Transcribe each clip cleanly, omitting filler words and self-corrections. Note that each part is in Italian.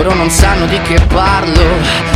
Loro non sanno di che parlo,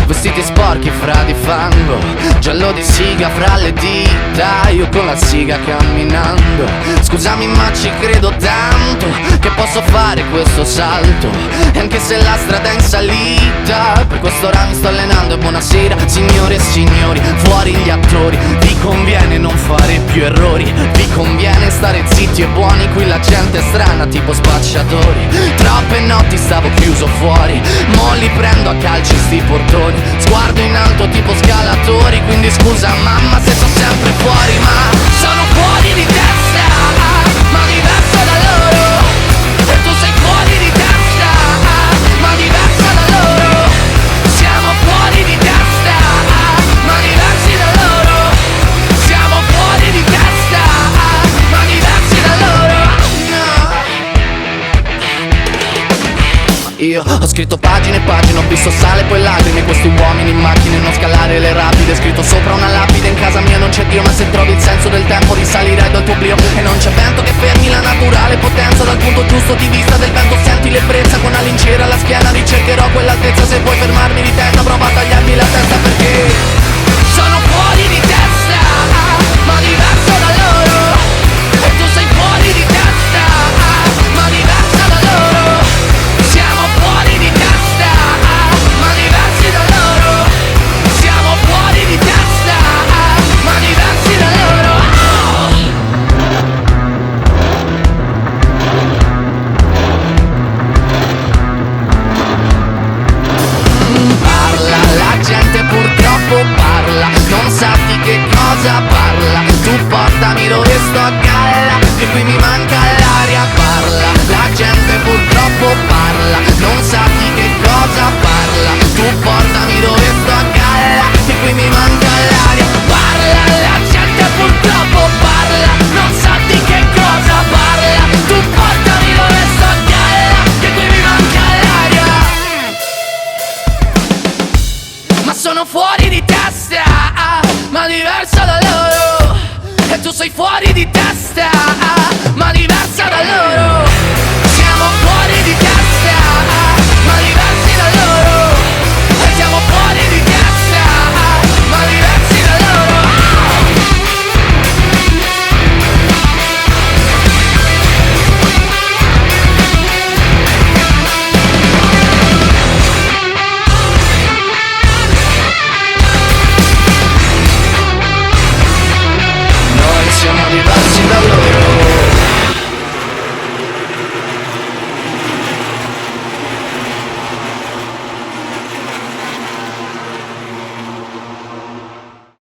vestiti sporchi fra di fango, giallo di siga fra le dita, io con la siga camminando. Scusami ma ci credo tanto che posso fare questo salto, e anche se la strada è in salita, per quest'ora mi sto allenando. E buonasera signore e signori, fuori gli attori. Vi conviene non fare più errori, vi conviene stare zitti e buoni, qui la gente è strana tipo spacciatori. Troppe notti stavo chiuso fuori, mo li prendo a calci sti portoni, sguardo in alto tipo scalatori. Quindi scusa mamma se sono sempre fuori, ma sono fuori di testa, ma diverso da loro. E tu sei fuori di testa, ma diversa da loro. Siamo fuori di testa, ma diversi da loro. Siamo fuori di testa, ma diversi da loro. Io ho scritto pagine e pagine, ho visto sale poi lacrime, questi uomini in macchine, non scalare le rapide. Scritto sopra una lapide, in casa mia non c'è Dio, ma se trovi il senso del tempo risalirai dal tuo oblio. E non c'è vento che fermi la naturale potenza, dal punto giusto di vista del vento senti l'ebbrezza. Con la lincera alla schiena ricercherò quell'altezza, se vuoi fermarmi di testa prova a tagliarmi la testa, perché sono fuori di testa, ma diverso da loro. E tu sei fuori di testa, ma diversa da loro. Siamo fuori di testa, ma diversi da loro. Siamo fuori di testa, ma diversi da loro. Parla, la gente purtroppo parla, non sa di che cosa parla. Tu portami dove sto a galla, che qui mi manca l'aria. Parla, la gente purtroppo parla, non sa di che cosa parla. Tu portami dove sto a galla, che qui mi manca l'aria.